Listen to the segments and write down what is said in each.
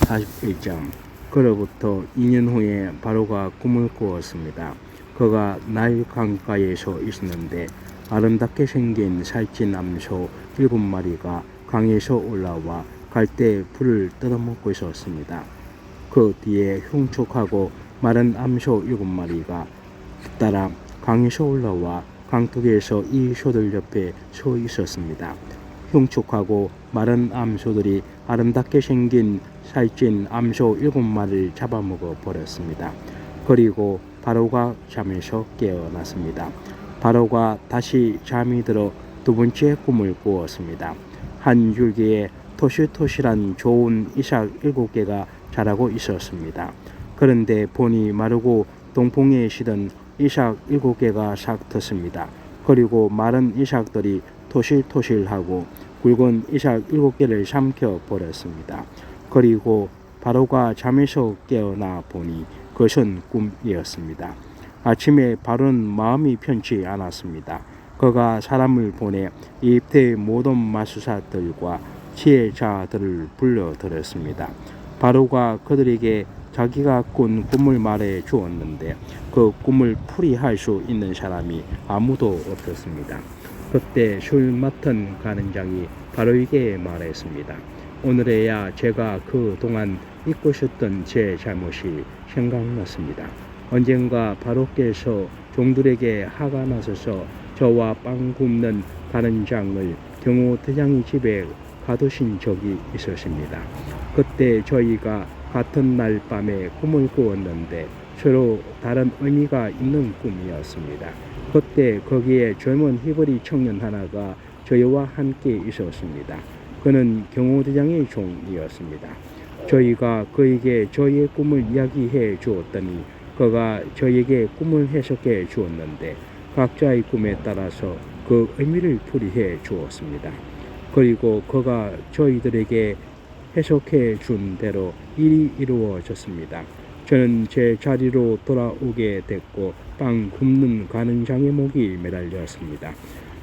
41장. 그로부터 2년 후에 바로가 꿈을 꾸었습니다. 그가 나일 강가에 서 있었는데 아름답게 생긴 살찐 암소 7마리가 강에서 올라와 갈대 풀을 뜯어먹고 있었습니다. 그 뒤에 흉측하고 마른 암소 7마리가 따라 강에서 올라와 강둑에서 이 소들 옆에 서 있었습니다. 흉측하고 마른 암소들이 아름답게 생긴 살찐 암소 7마리를 잡아먹어 버렸습니다. 그리고 바로가 잠에서 깨어났습니다. 바로가 다시 잠이 들어 두 번째 꿈을 꾸었습니다. 한 줄기에 토실토실한 좋은 이삭 7개가 자라고 있었습니다. 그런데 보니 마르고 동풍에 시든 이삭 7개가 싹 텄습니다. 그리고 마른 이삭들이 토실토실하고 굵은 이삭 7개를 삼켜 버렸습니다. 그리고 바로가 잠에서 깨어나 보니 그것은 꿈이었습니다. 아침에 바로는 마음이 편치 않았습니다. 그가 사람을 보내 이집트의 모든 마술사들과 지혜자들을 불러들였습니다. 바로가 그들에게 자기가 꾼 꿈을 말해 주었는데 그 꿈을 풀이할 수 있는 사람이 아무도 없었습니다. 그때 술 맡은 가는장이 바로에게 말했습니다. 오늘에야 제가 그동안 잊고 있었던 제 잘못이 생각났습니다. 언젠가 바로께서 종들에게 화가 나셔서 저와 빵 굽는 가는장을 경호 대장의 집에 가두신 적이 있었습니다. 그때 저희가 같은 날 밤에 꿈을 꾸었는데 서로 다른 의미가 있는 꿈이었습니다. 그때 거기에 젊은 히브리 청년 하나가 저희와 함께 있었습니다. 그는 경호대장의 종이었습니다. 저희가 그에게 저희의 꿈을 이야기해 주었더니 그가 저희에게 꿈을 해석해 주었는데 각자의 꿈에 따라서 그 의미를 풀이해 주었습니다. 그리고 그가 저희들에게 해석해 준 대로 일이 이루어졌습니다. 저는 제 자리로 돌아오게 됐고 빵 굽는 가는장의 목이 매달렸습니다.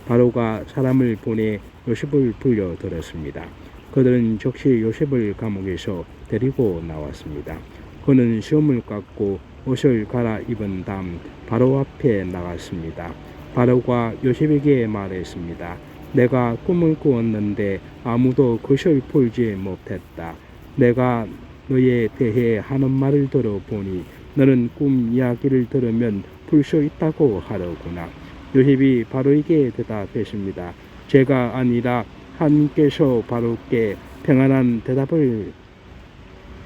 바로가 사람을 보내 요셉을 불러들였습니다. 그들은 즉시 요셉을 감옥에서 데리고 나왔습니다. 그는 시험을 깎고 옷을 갈아입은 다음 바로 앞에 나갔습니다. 바로가 요셉에게 말했습니다. 내가 꿈을 꾸었는데 아무도 그것을 풀지 못했다. 내가 너에 대해 하는 말을 들어보니 너는 꿈 이야기를 들으면 풀 수 있다고 하더구나. 요셉이 바로에게 대답했습니다. 제가 아니라 하나님께서 바로께 평안한 대답을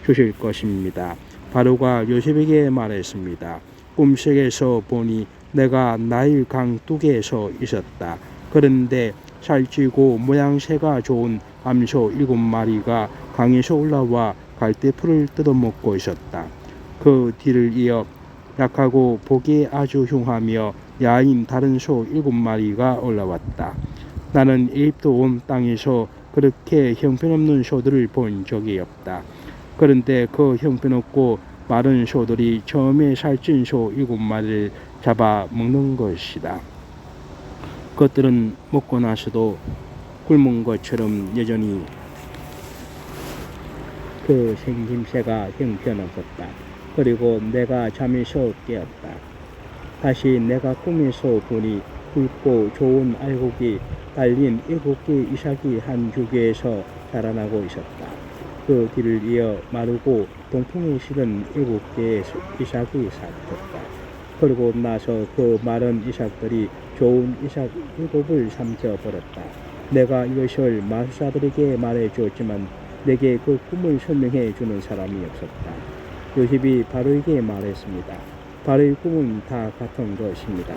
주실 것입니다. 바로가 요셉에게 말했습니다. 꿈속에서 보니 내가 나일 강 뚝에서 있었다. 그런데 살찌고 모양새가 좋은 암소 7마리가 강에서 올라와 갈대풀을 뜯어먹고 있었다. 그 뒤를 이어 약하고 보기에 아주 흉하며 야인 다른 소 7마리가 올라왔다. 나는 이집트 온 땅에서 그렇게 형편없는 소들을 본 적이 없다. 그런데 그 형편없고 마른 소들이 처음에 살찐 소 7마리를 잡아 먹는 것이다. 그것들은 먹고 나서도 굶은 것처럼 여전히 그 생김새가 형편없었다. 그리고 내가 잠에서 깨었다. 다시 내가 꿈에서 보니 굵고 좋은 알곡이 달린 7개의 이삭이 한 줄기에서 자라나고 있었다. 그 뒤를 이어 마르고 동풍에 실은 7개의 이삭이 싹텄다. 그러고 나서 그 마른 이삭들이 좋은 이삭 7을 삼켜버렸다. 내가 이것을 마술사들에게 말해주었지만 내게 그 꿈을 설명해 주는 사람이 없었다. 요셉이 바로에게 말했습니다. 바로의 꿈은 다 같은 것입니다.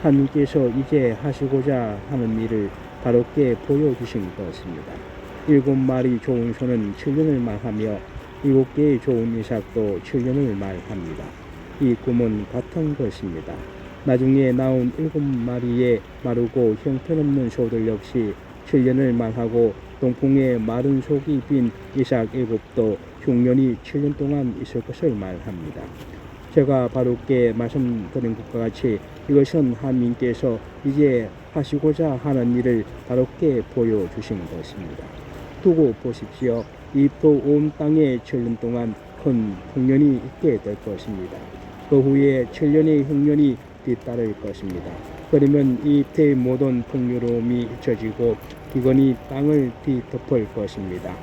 하나님께서 이제 하시고자 하는 일을 바로께 보여주신 것입니다. 7마리 좋은 소는 7년을 말하며 7개의 좋은 이삭도 7년을 말합니다. 이 꿈은 같은 것입니다. 나중에 나온 7마리의 마르고 형편없는 소들 역시 7년을 말하고 동풍에 마른 속이 빈 이삭 7도 흉년이 7년 동안 있을 것을 말합니다. 제가 바로께 말씀드린 것과 같이 이것은 하나님께서 이제 하시고자 하는 일을 바로께 보여주신 것입니다. 두고 보십시오. 이집트 온 땅에 7년 동안 큰 풍년이 있게 될 것입니다. 그 후에 7년의 흉년이 뒤따를 것입니다. 그러면 이집트의 모든 풍요로움이 잊혀지고 기근이 땅을 뒤덮을 것입니다.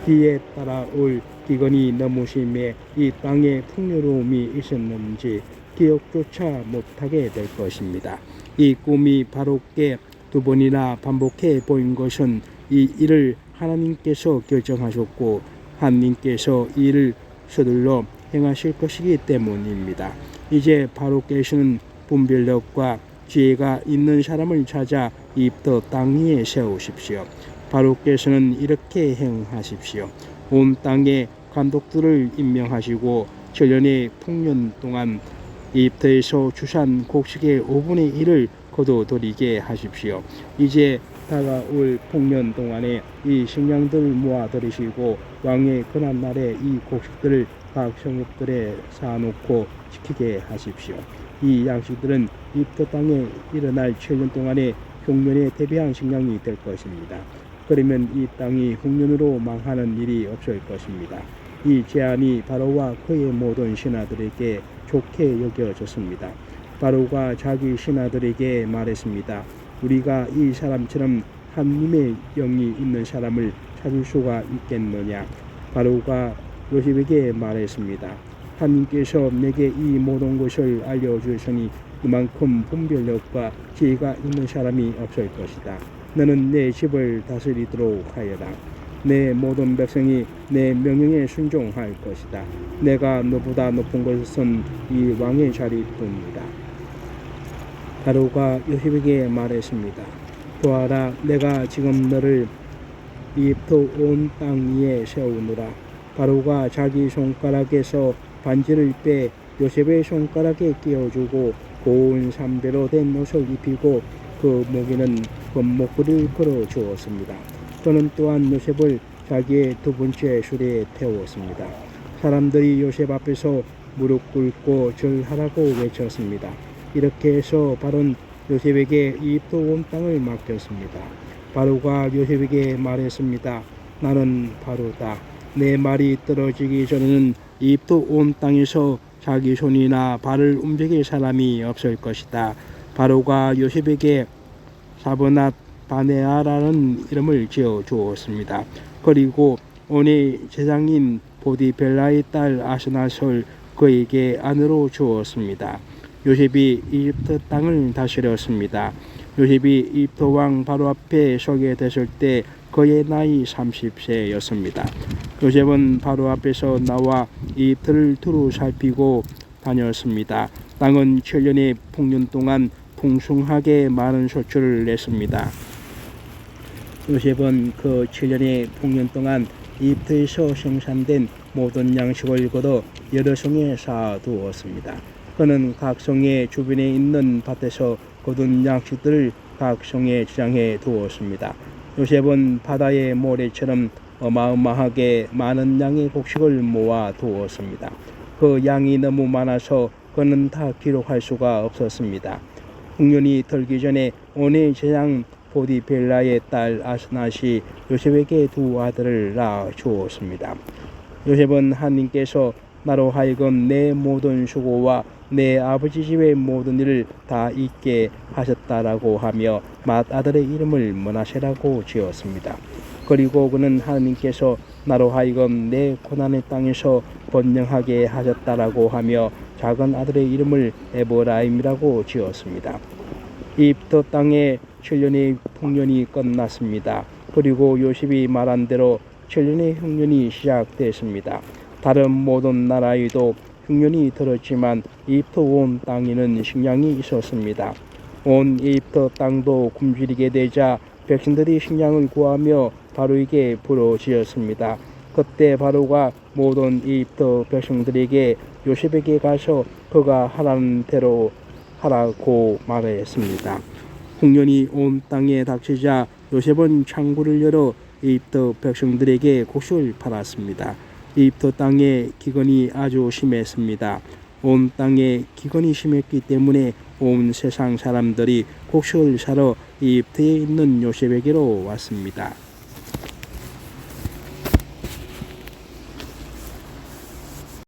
뒤에 따라올 기근이 너무 심해 이 땅에 풍요로움이 있었는지 기억조차 못하게 될 것입니다. 이 꿈이 바로께 두 번이나 반복해 보인 것은 이 일을 하나님께서 결정하셨고 하나님께서 이 일을 서둘러 행하실 것이기 때문입니다. 이제 바로께서는 분별력과 지혜가 있는 사람을 찾아 이집트 땅 위에 세우십시오. 바로께서는 이렇게 행하십시오. 온 땅에 감독들을 임명하시고 7년의 풍년 동안 이집트에서 주산 곡식의 5분의 1을 거둬들이게 하십시오. 이제 다가올 풍년 동안에 이 식량들을 모아 들이시고 왕의 그날 날에 이 곡식들을 각 성읍들에 쌓아놓고 지키게 하십시오. 이 양식들은 이집트 땅에 일어날 7년 동안의 흉년에 대비한 식량이 될 것입니다. 그러면 이 땅이 흉년으로 망하는 일이 없을 것입니다. 이 제안이 바로와 그의 모든 신하들에게 좋게 여겨졌습니다. 바로가 자기 신하들에게 말했습니다. 우리가 이 사람처럼 하나님의 영이 있는 사람을 찾을 수가 있겠느냐? 바로가 요셉에게 말했습니다. 하나님께서 내게 이 모든 것을 알려주셨으니 이만큼 분별력과 지혜가 있는 사람이 없을 것이다. 너는 내 집을 다스리도록 하여라. 내 모든 백성이 내 명령에 순종할 것이다. 내가 너보다 높은 것은 이 왕의 자리뿐이다. 바로가 요셉에게 말했습니다. 보아라, 내가 지금 너를 이집트 온 땅 위에 세우노라. 바로가 자기 손가락에서 반지를 빼 요셉의 손가락에 끼워주고 고운 삼배로 된 옷을 입히고 그 목에는 금목걸이를 걸어 주었습니다. 그는 또한 요셉을 자기의 두 번째 수레에 태웠습니다. 사람들이 요셉 앞에서 무릎 꿇고 절하라고 외쳤습니다. 이렇게 해서 바로는 요셉에게 이집트 온 땅을 맡겼습니다. 바로가 요셉에게 말했습니다. 나는 바로다. 내 말이 떨어지기 전에는 이집트 온 땅에서 자기 손이나 발을 움직일 사람이 없을 것이다. 바로가 요셉에게 사브낫 바네아라는 이름을 지어 주었습니다. 그리고 온의 제장인 보디벨라의 딸 아스낫을 그에게 아내로 주었습니다. 요셉이 이집트 땅을 다스렸습니다. 요셉이 이집트 왕 바로 앞에 서게 됐을 때 그의 나이 30세였습니다. 요셉은 바로 앞에서 나와 이집트를 두루 살피고 다녔습니다. 땅은 7년의 풍년 동안 풍성하게 많은 소출을 냈습니다. 요셉은 그 7년의 풍년 동안 이집트에서 생산된 모든 양식을 거둬 여러 성에 쌓아두었습니다. 그는 각 성의 주변에 있는 밭에서 거둔 양식들을 각 성에 저장해 두었습니다. 요셉은 바다의 모래처럼 어마어마하게 많은 양의 곡식을 모아 두었습니다. 그 양이 너무 많아서 그는 다 기록할 수가 없었습니다. 흉년이 들기 전에 온의 제장 보디벨라의 딸 아스낫이 요셉에게 두 아들을 낳아 주었습니다. 요셉은 하나님께서 나로 하여금 내 모든 수고와 내 아버지 집의 모든 일을 다 잊게 하셨다라고 하며 맏아들의 이름을 므낫세라고 지었습니다. 그리고 그는 하나님께서 나로 하여금 내 고난의 땅에서 번영하게 하셨다라고 하며 작은 아들의 이름을 에브라임이라고 지었습니다. 이집트 땅에 7년의 풍년이 끝났습니다. 그리고 요셉이 말한 대로 7년의 흉년이 시작됐습니다. 다른 모든 나라에도 흉년이 들었지만 이집트 온 땅에는 식량이 있었습니다. 온 이집트 땅도 굶주리게 되자 백성들이 식량을 구하며 바로에게 부르짖었습니다. 그때 바로가 모든 이집트 백성들에게 요셉에게 가서 그가 하라는 대로 하라고 말했습니다. 흉년이 온 땅에 닥치자 요셉은 창구를 열어 이집트 백성들에게 곡식을 팔았습니다. 이집트 땅에 기근이 아주 심했습니다. 온 땅에 기근이 심했기 때문에 온 세상 사람들이 곡식을 사러 이집트에 있는 요셉에게로 왔습니다.